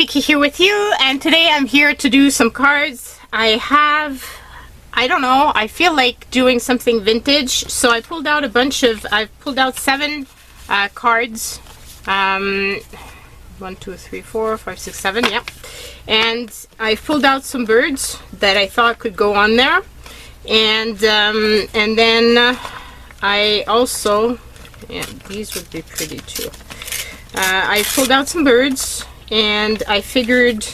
Vicky here with you, and today I'm here to do some cards. I don't know, I feel like doing something vintage, so I pulled out I've pulled out 7 cards. 1, 2, 3, 4, 5, 6, 7, yeah. And I pulled out some birds that I thought could go on there. And then I also, yeah, these would be pretty too. I pulled out some birds, and I figured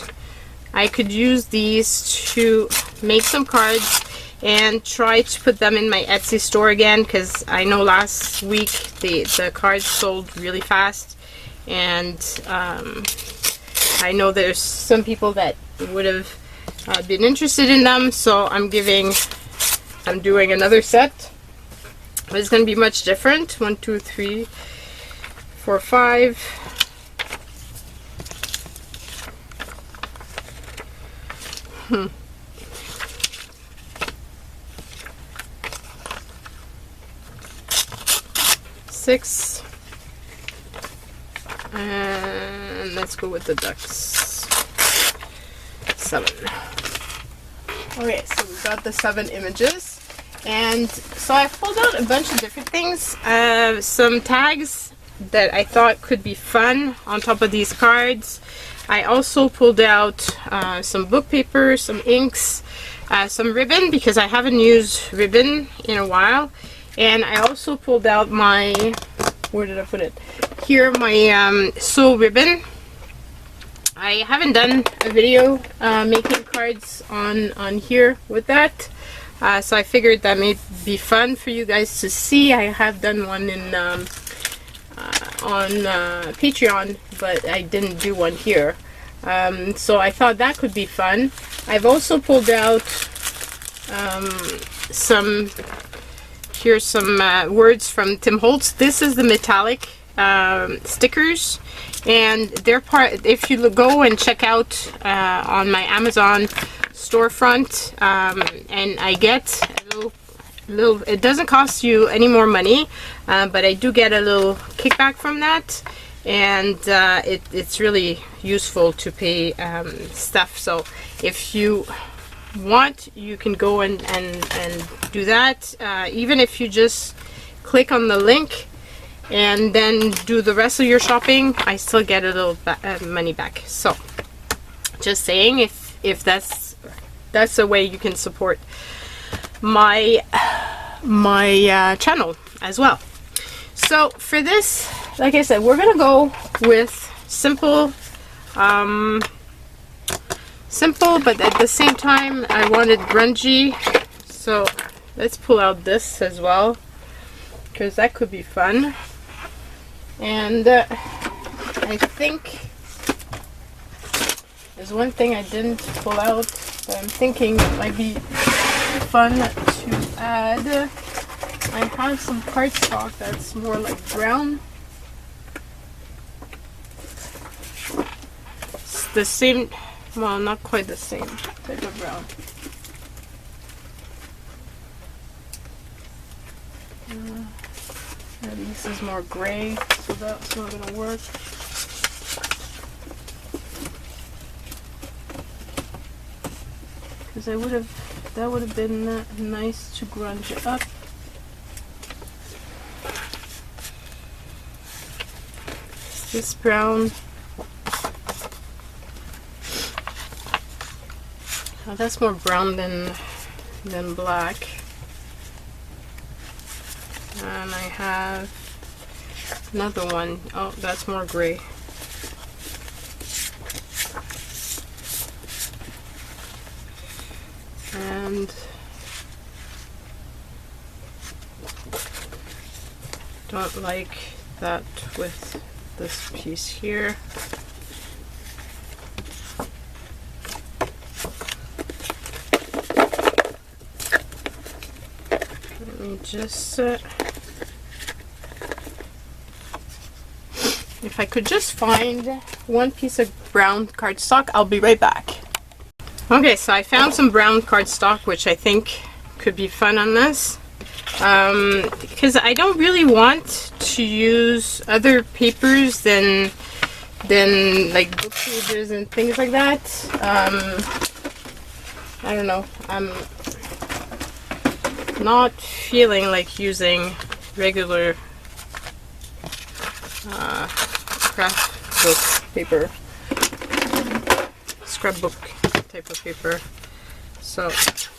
I could use these to make some cards and try to put them in my Etsy store again, because I know last week the cards sold really fast, and I know there's some people that would have been interested in them, so I'm doing another set, but it's going to be much different. 1, 2, 3, 4, 5. 6, and let's go with the ducks. 7. Okay, so we got the 7 images, and so I pulled out a bunch of different things, some tags that I thought could be fun on top of these cards. I also pulled out some book paper, some inks, some ribbon, because I haven't used ribbon in a while. And I also pulled out my, where did I put it? Here, my Soho ribbon. I haven't done a video making cards on here with that. So I figured that may be fun for you guys to see. I have done one in on Patreon, but I didn't do one here. So I thought that could be fun. I've also pulled out some words from Tim Holtz. This is the metallic stickers, and they're part, if you go and check out on my Amazon storefront, and I get a little, it doesn't cost you any more money, but I do get a little kickback from that, and it's really useful to pay stuff. So if you want, you can go and do that, even if you just click on the link and then do the rest of your shopping, I still get a little money back. So just saying, if that's a way you can support my channel as well. So for this, like I said, we're gonna go with simple, but at the same time I wanted grungy, so let's pull out this as well, because that could be fun. And I think there's one thing I didn't pull out that I'm thinking might be fun to add. I have some cardstock that's more like brown. It's the same, well, not quite the same type of brown. This is more gray, so that's not gonna work. Because that would have been nice to grunge it up. This brown. Oh, that's more brown than black. And I have another one. Oh, that's more gray. And don't like that with this piece here. Let me just if I could just find one piece of brown cardstock, I'll be right back. Okay, so I found some brown cardstock, which I think could be fun on this. because I don't really want to use other papers than than like book pages and things like that. I don't know. I'm not feeling like using regular craft book paper, scrapbook type of paper. So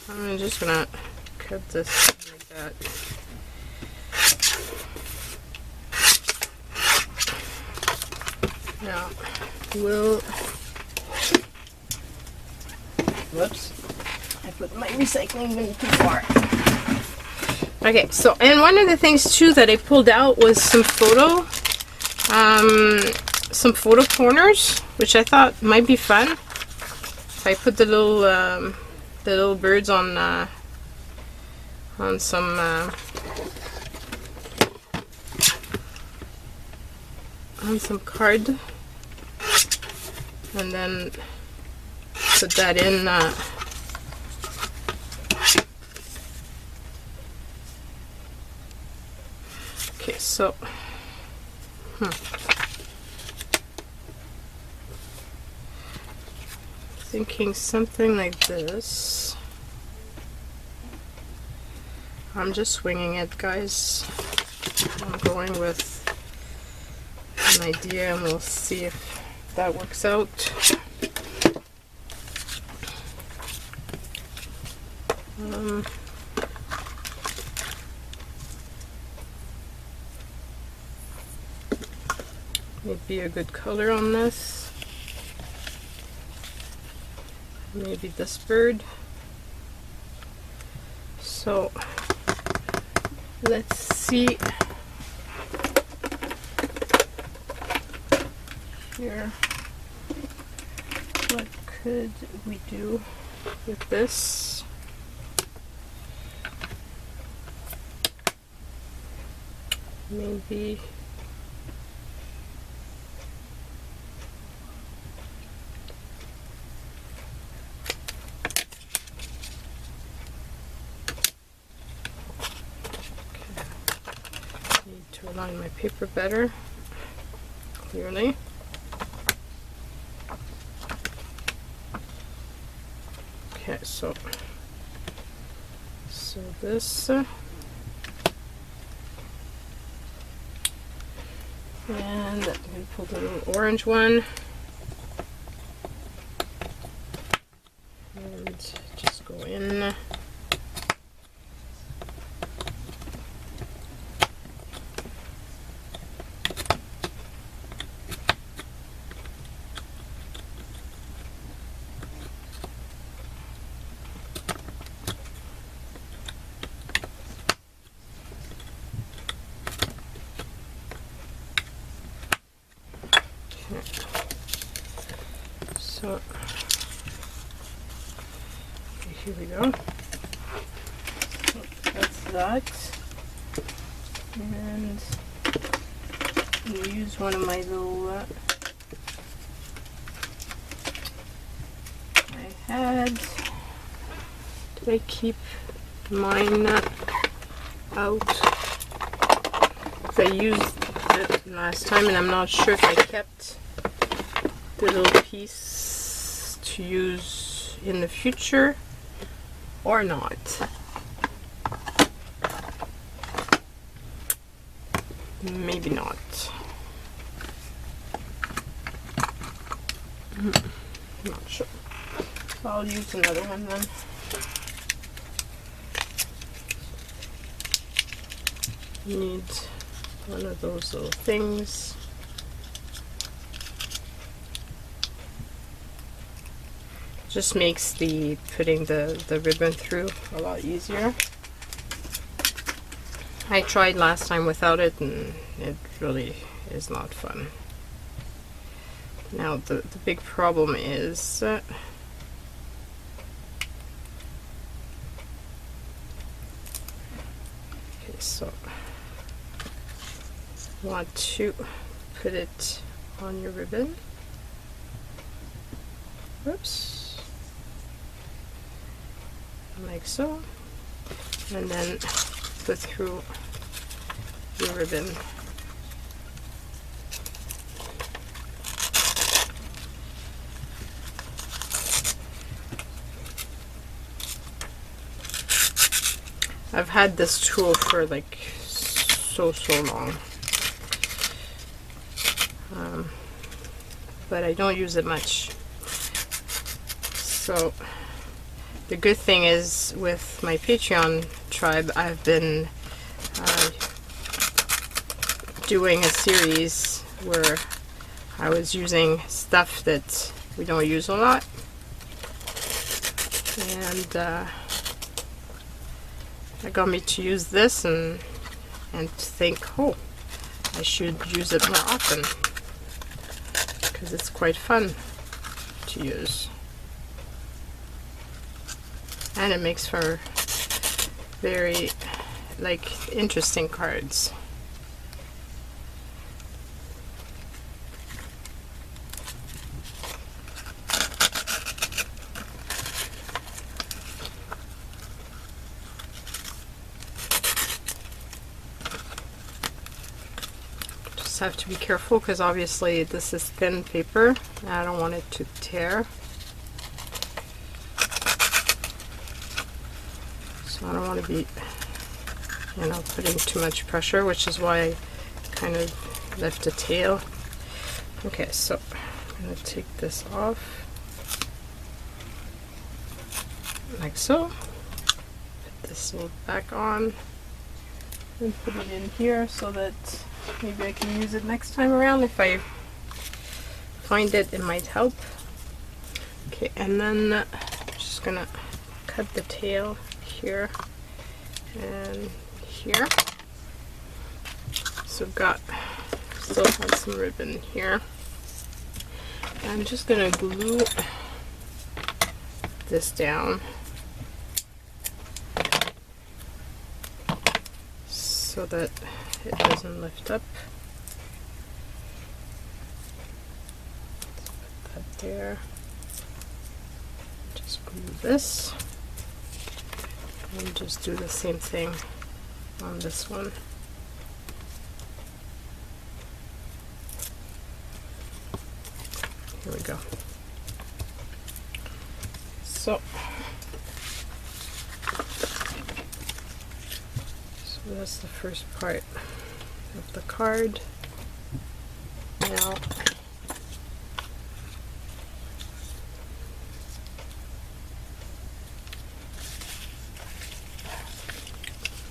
I'm just gonna cut this like that. Now we'll, whoops, I put my recycling bin too far. Okay, so, and one of the things too that I pulled out was some photo corners, which I thought might be fun. If I put the little birds on some card, and then put that in okay, so thinking something like this. I'm just winging it, guys. I'm going with an idea and we'll see if that works out. Maybe a good color on this. Maybe this bird. So let's see here, what could we do with this? Maybe need to align my paper better, clearly. Okay, so this and we pull the little orange one and just go in. So okay, here we go. So that's that, and we'll use one of my little I had. Did I keep mine out? Because I used it last time, and I'm not sure if I kept the little piece to use in the future or not. Maybe not. Not sure. So I'll use another one then. Need one of those little things. Just makes the putting the ribbon through a lot easier. I tried last time without it and it really is not fun. Now the big problem is okay, so want to put it on your ribbon. Whoops. Like so, and then put through your ribbon. I've had this tool for like so long. But I don't use it much. So the good thing is with my Patreon tribe, I've been doing a series where I was using stuff that we don't use a lot, and that got me to use this and to think, oh, I should use it more often because it's quite fun to use, and it makes for very like interesting cards. Have to be careful because obviously this is thin paper and I don't want it to tear, so I don't want to be, you know, putting too much pressure, which is why I kind of left a tail. Okay, so I'm going to take this off like so, put this little back on and put it in here so that maybe I can use it next time around if I find it might help. Okay, and then I'm just gonna cut the tail here and here. So I've got, still have some ribbon here. I'm just gonna glue this down so that it doesn't lift up. Put that there. Just glue this. And just do the same thing on this one. Here we go. So that's the first part of the card. Now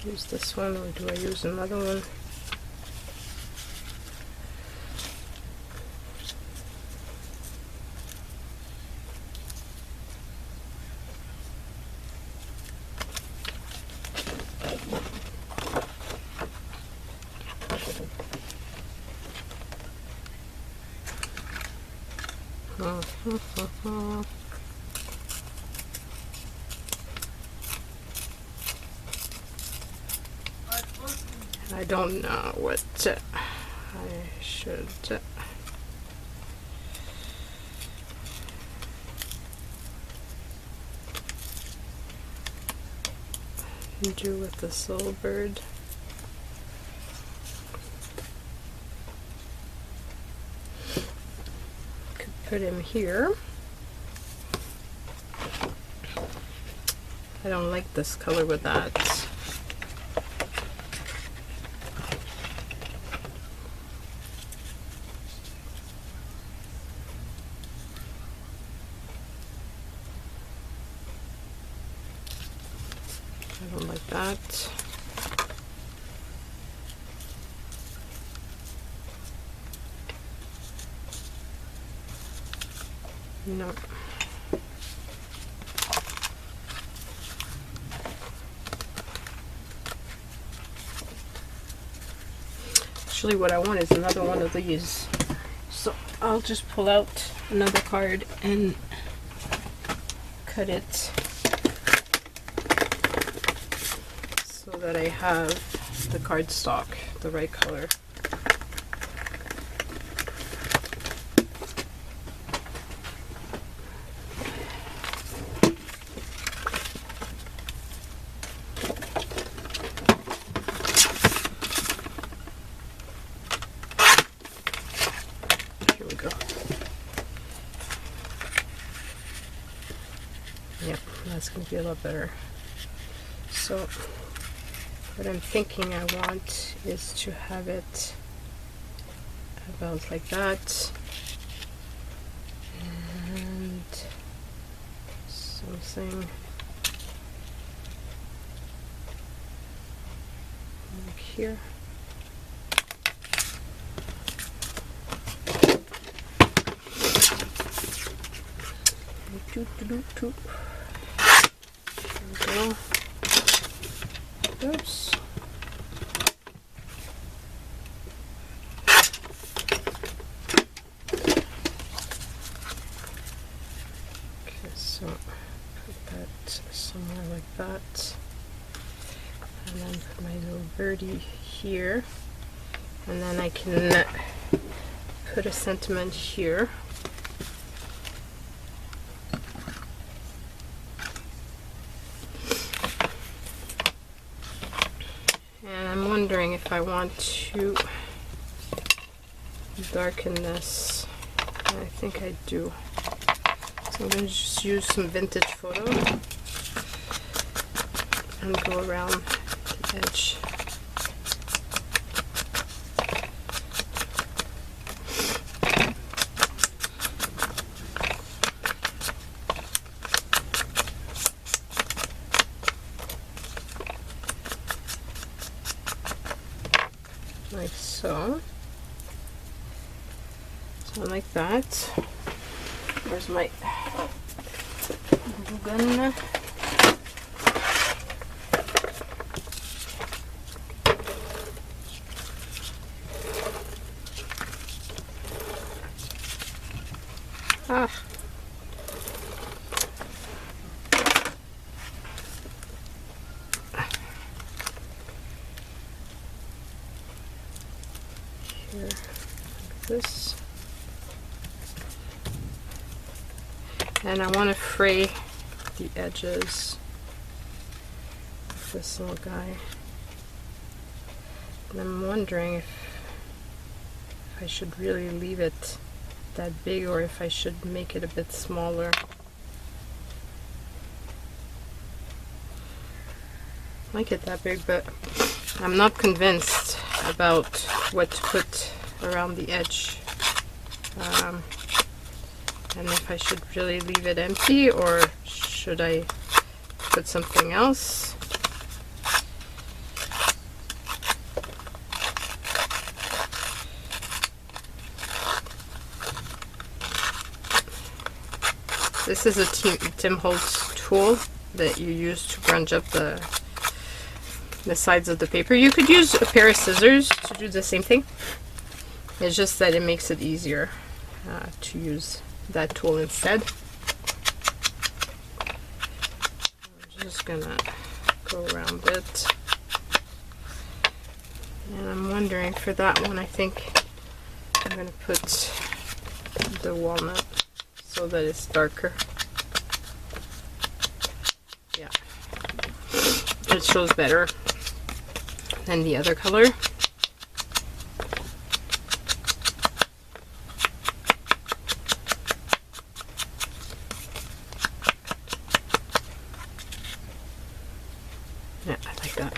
use this one, or do I use another one? I don't know what I should do with this little bird. Could put him here. I don't like this color with that. I don't like that. No. Actually, what I want is another one of these. So I'll just pull out another card and cut it so that I have the cardstock the right color. Yep, that's going to be a lot better. So what I'm thinking I want is to have it about like that, and something like here. There we go. Oops. Okay, so put that somewhere like that, and then put my little birdie here, and then I can put a sentiment here. I'm wondering if I want to darken this. I think I do. So I'm going to just use some vintage photo and go around the edge. Like so. So like that. Where's my glue gun? Ah. Here, like this. And I want to fray the edges of this little guy. And I'm wondering if I should really leave it that big or if I should make it a bit smaller. I like it that big, but I'm not convinced about what to put around the edge. And if I should really leave it empty or should I put something else. This is a Tim Holtz tool that you use to grunge up the sides of the paper. You could use a pair of scissors to do the same thing. It's just that it makes it easier to use that tool instead. I'm just gonna go around it. And I'm wondering for that one, I think I'm gonna put the walnut so that it's darker. Yeah, it shows better than the other color. Yeah, I like that.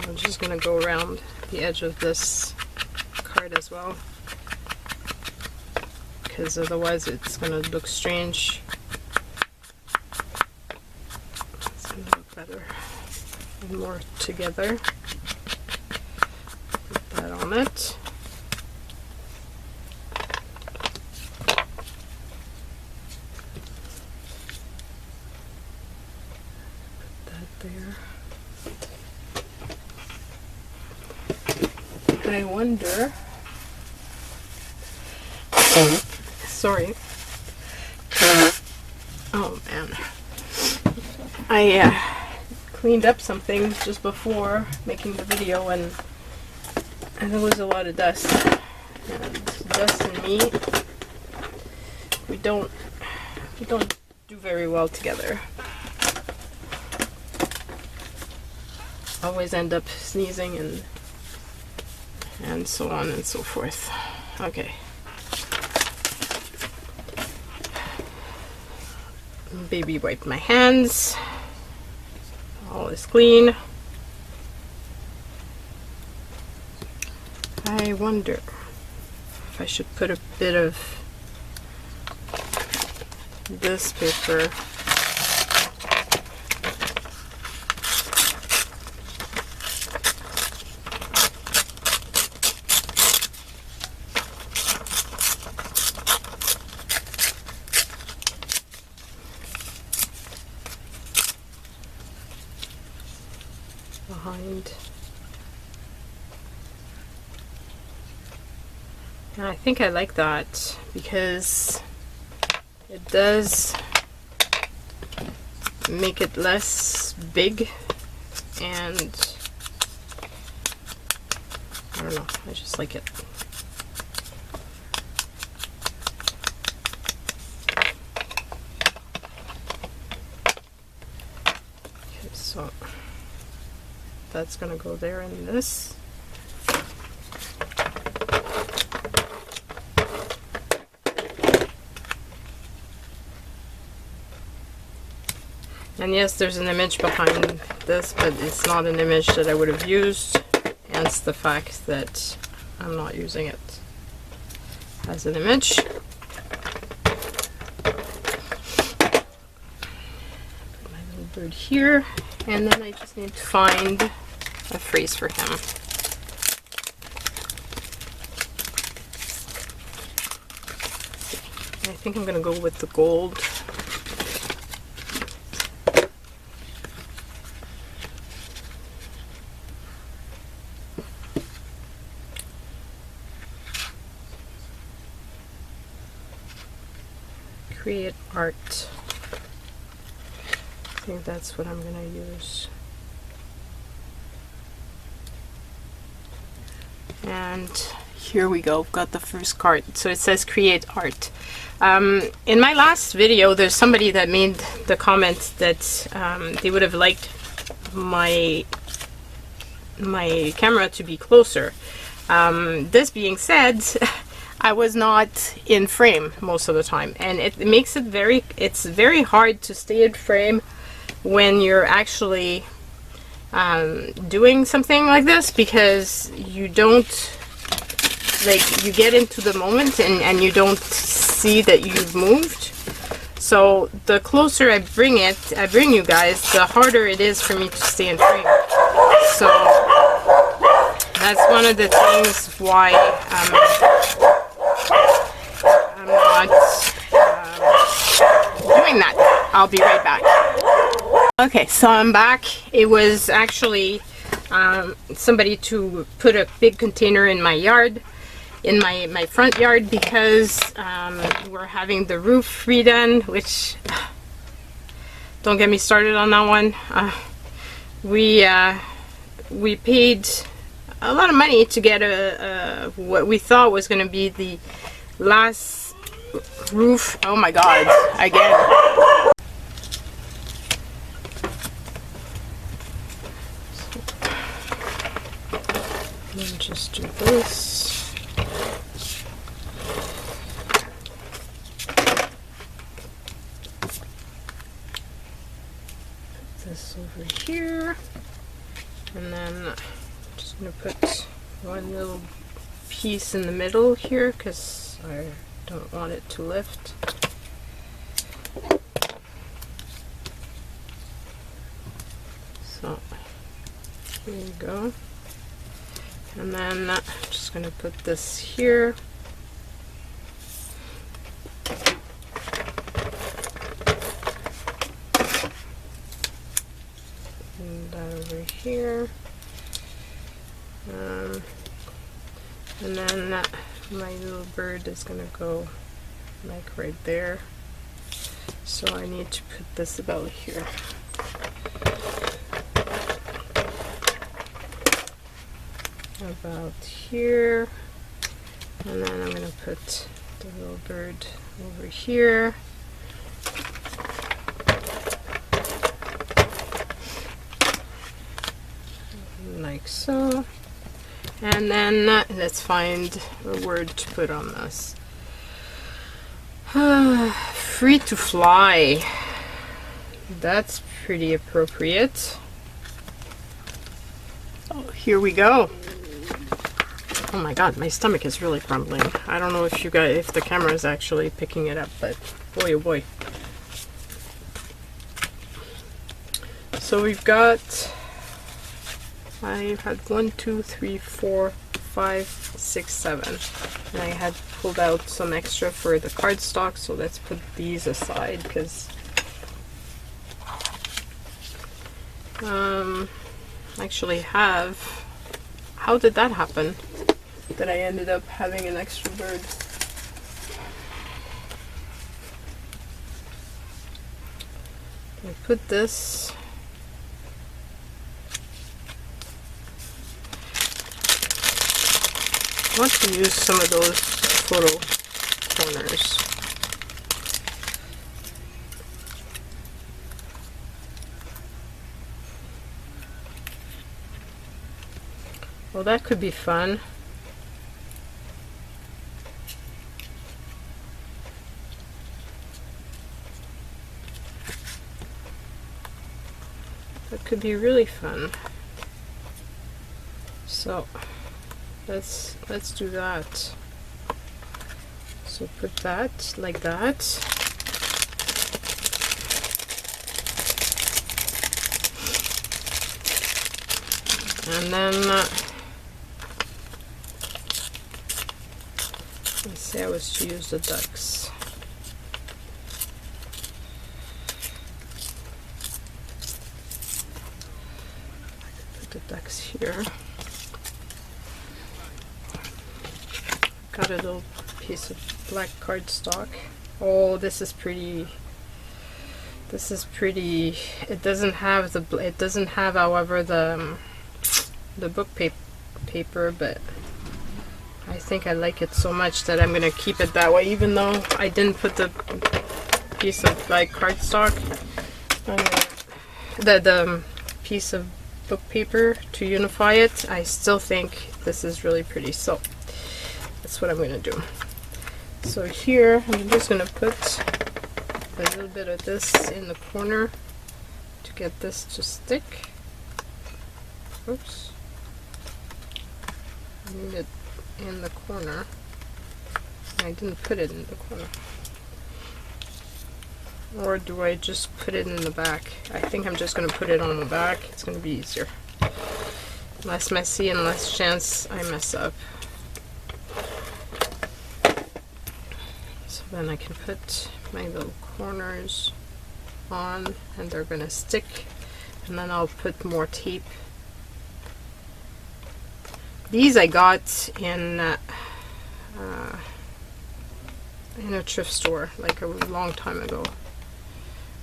I'm just gonna go around the edge of this card as well, because otherwise it's gonna look strange. It's gonna look better and more together. Put that on it. Put that there. I wonder. Sorry. Oh man. I cleaned up something just before making the video and there was a lot of dust. And dust and me, we don't do very well together. Always end up sneezing and so on and so forth. Okay. Baby wiped my hands. All is clean. I wonder if I should put a bit of this paper behind. And I think I like that because it does make it less big, and I don't know, I just like it. Okay, so that's gonna go there in this. And yes, there's an image behind this, but it's not an image that I would have used, hence the fact that I'm not using it as an image. Put my little bird here, and then I just need to find a phrase for him. I think I'm going to go with the gold. Create art. I think that's what I'm going to use. And here we go, got the first card. So it says create art. In my last video, there's somebody that made the comment that they would have liked my camera to be closer. This being said, I was not in frame most of the time, and it makes it it's very hard to stay in frame when you're actually doing something like this, because you don't, like, you get into the moment and you don't see that you've moved. So the closer I bring you guys, the harder it is for me to stay in frame. So that's one of the things why I'm not doing that. I'll be right back. Okay, so I'm back. It was actually somebody to put a big container in my yard, in my front yard, because we're having the roof redone, which, don't get me started on that one. We paid a lot of money to get what we thought was going to be the last roof. Oh my god, again. And just do this. Put this over here, and then I'm just going to put one little piece in the middle here because I don't want it to lift. So here you go. And then I'm just going to put this here. And that over here. And then my little bird is going to go like right there. So I need to put this about here. About here, and then I'm going to put the little bird over here. Like so. And then let's find a word to put on this. Free to fly. That's pretty appropriate. Oh, here we go. Oh my god, my stomach is really crumbling. I don't know if you guys, if the camera is actually picking it up, but boy oh boy. So we've got, I had 1, 2, 3, 4, 5, 6, 7, and I had pulled out some extra for the cardstock, so let's put these aside because actually have, how did that happen that I ended up having an extra bird? I put this, I want to use some of those photo corners. Well, that could be fun. That could be really fun. So let's do that. So put that like that. And then let's say I was to use the ducks. Put the ducks here. Got a little piece of black cardstock. Oh, this is pretty. This is pretty. It doesn't have the. It doesn't have, however, the book paper, but I think I like it so much that I'm gonna keep it that way, even though I didn't put the piece of black cardstock, the piece of book paper to unify it. I still think this is really pretty, so that's what I'm gonna do. So here I'm just gonna put a little bit of this in the corner to get this to stick. Oops. I need it in the corner. I didn't put it in the corner. Or do I just put it in the back? I think I'm just going to put it on the back. It's going to be easier. Less messy and less chance I mess up. So then I can put my little corners on and they're going to stick. And then I'll put more tape. These I got in a thrift store like a long time ago.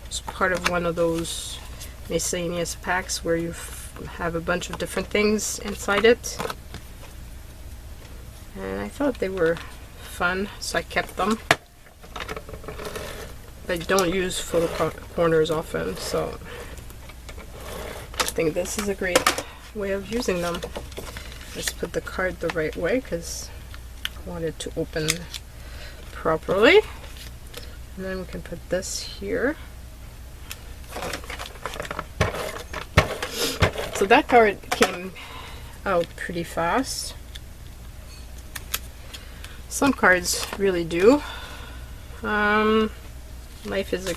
It's part of one of those miscellaneous packs where you have a bunch of different things inside it. And I thought they were fun, so I kept them. But I don't use photo corners often, so I think this is a great way of using them. Let's put the card the right way because I want it to open properly. And then we can put this here. So that card came out pretty fast. Some cards really do. Life is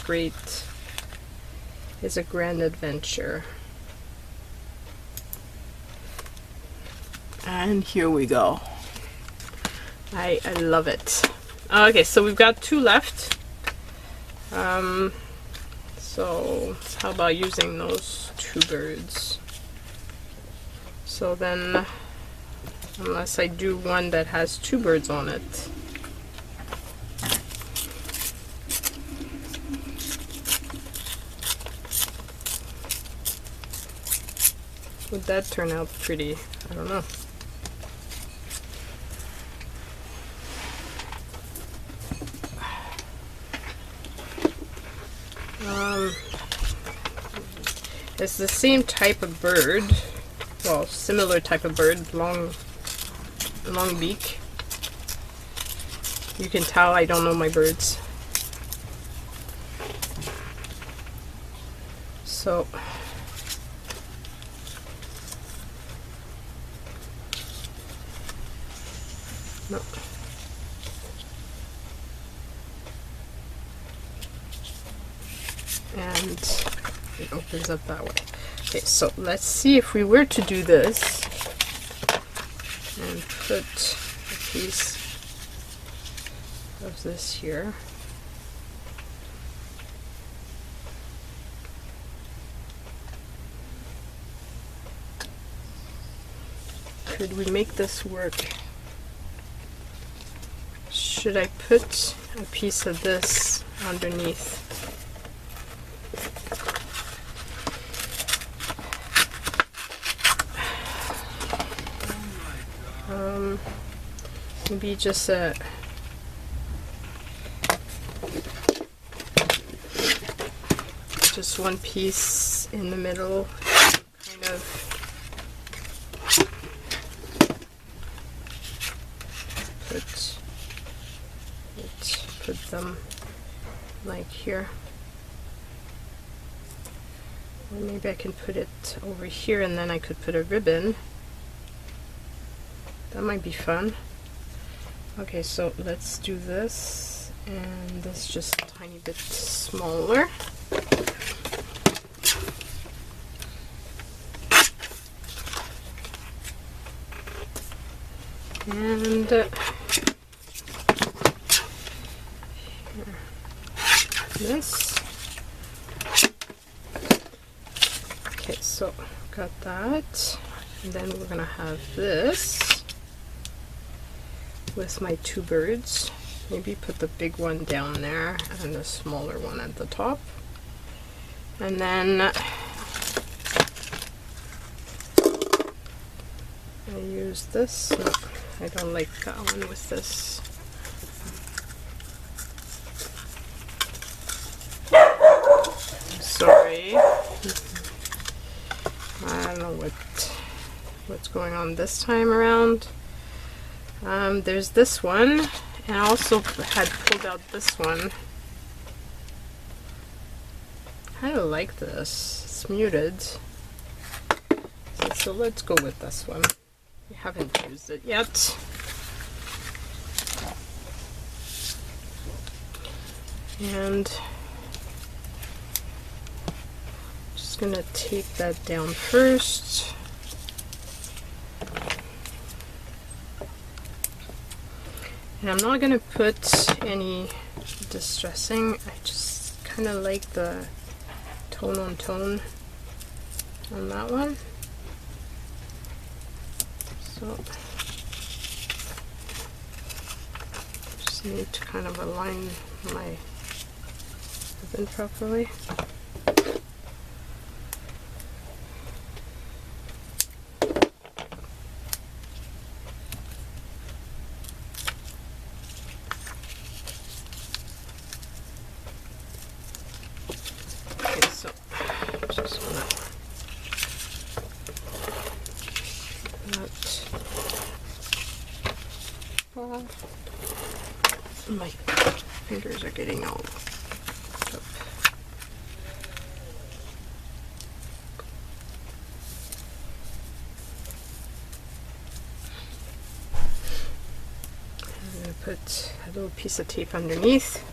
a grand adventure. And here we go. I love it. Okay, so we've got 2 left. So how about using those 2 birds? So then, unless I do one that has 2 birds on it. Would that turn out pretty? I don't know. It's the same type of bird, well, similar type of bird, long beak. You can tell I don't know my birds. So No. And it opens up that way. Okay, so let's see if we were to do this and put a piece of this here. Could we make this work? Should I put a piece of this underneath? Maybe just one piece in the middle, kind of put them like here. Or maybe I can put it over here and then I could put a ribbon. That might be fun. Okay, so let's do this, and this just a tiny bit smaller. And this. Okay, so got that, and then we're gonna have this with my two birds. Maybe put the big one down there and the smaller one at the top. And then I use this. No, I don't like that one with this. I'm sorry. I don't know what's going on this time around. There's this one, and I also had pulled out this one. I kind of like this. It's muted. So let's go with this one. We haven't used it yet. And just gonna tape that down first. And I'm not gonna put any distressing. I just kind of like the tone on tone on that one. So just need to kind of align my ribbon properly. My fingers are getting all up. I'm going to put a little piece of tape underneath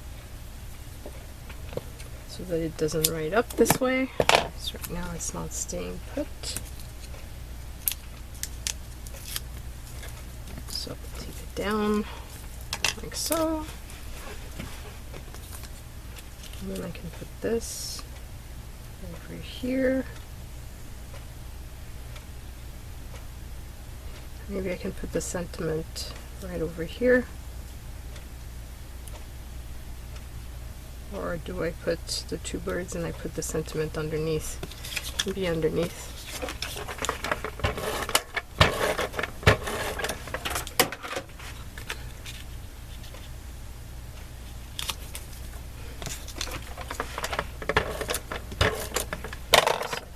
so that it doesn't ride up this way. So right now it's not staying put. So tape it down like so. And then I can put this over here. Maybe I can put the sentiment right over here. Or do I put the two birds and I put the sentiment underneath? Maybe underneath.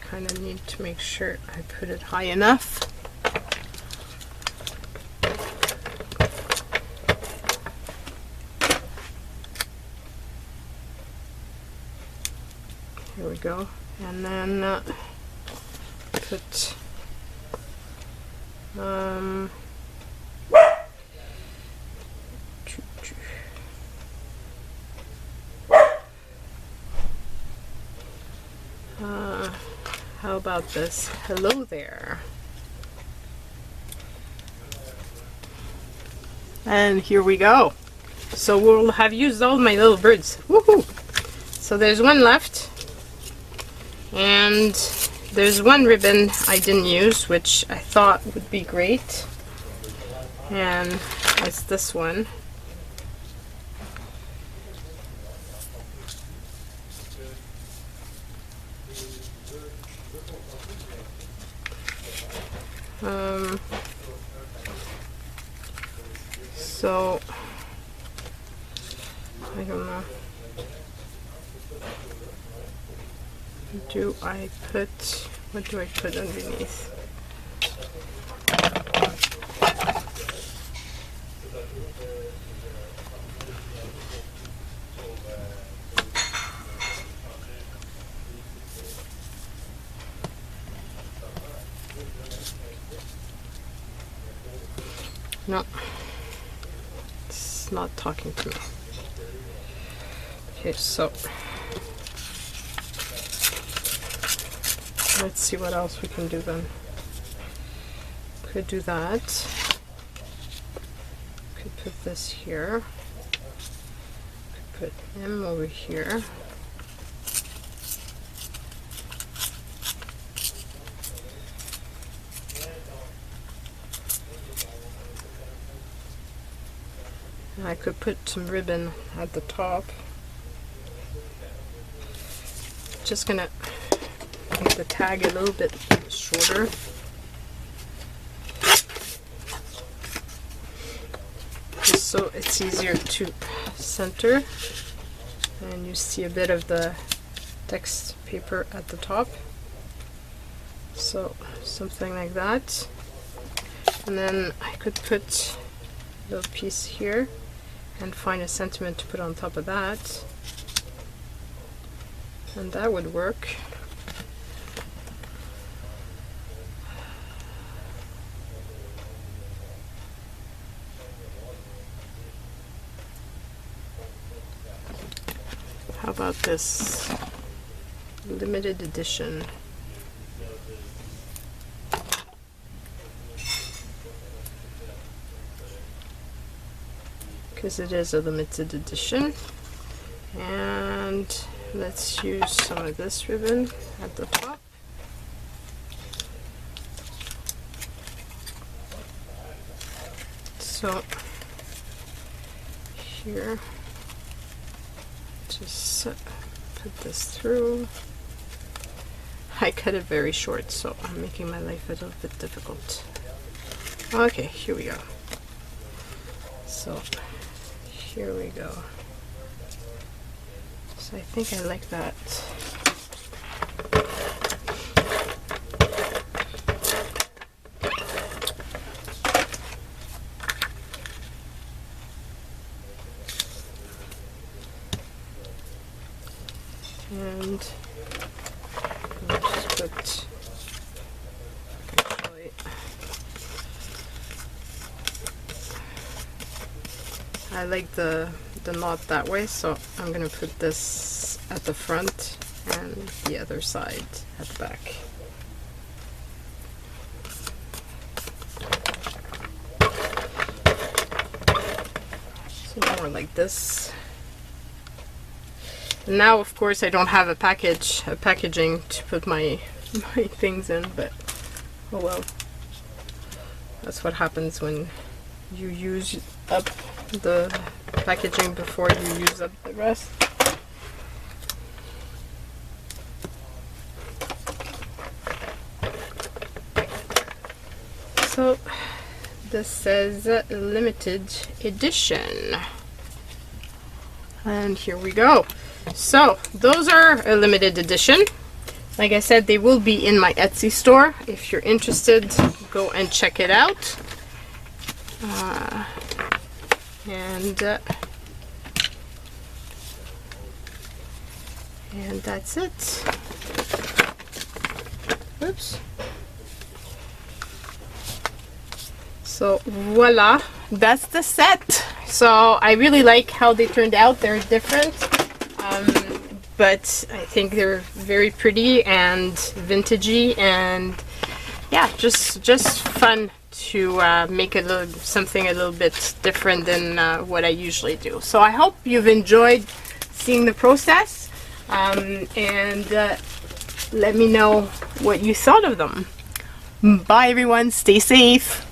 Kind of need to make sure I put it high enough. Here we go. And then put How about this? Hello there. And here we go. So we'll have used all my little birds. Woohoo! So there's one left. And there's one ribbon I didn't use, which I thought would be great. And it's this one. So I don't know. Do I put, what do I put underneath? No, it's not talking to me. Okay, so let's see what else we can do then. Could do that. Could put this here. Could put him over here. I could put some ribbon at the top. Just gonna make the tag a little bit shorter. Just so it's easier to center. And you see a bit of the text paper at the top. So something like that. And then I could put a little piece here and find a sentiment to put on top of that, and that would work. How about this limited edition? Because it is a limited edition. And let's use some of this ribbon at the top. So here, just put this through. I cut it very short, so I'm making my life a little bit difficult. Okay, here we go. So here we go. So I think I like that. And I'll just put actually, I like the knot that way, so I'm gonna put this at the front and the other side at the back. So more like this. And now of course I don't have a packaging to put my things in, but oh well. That's what happens when you use up the packaging before you use up the rest. So this says limited edition, and here we go. So those are a limited edition. Like I said, they will be in my Etsy store. If you're interested, go and check it out. And that's it. Oops. So voila, that's the set. So I really like how they turned out. They're different. but I think they're very pretty and vintagey, and yeah, just fun to make something a little bit different than what I usually do. So I hope you've enjoyed seeing the process, and let me know what you thought of them. Bye everyone, stay safe.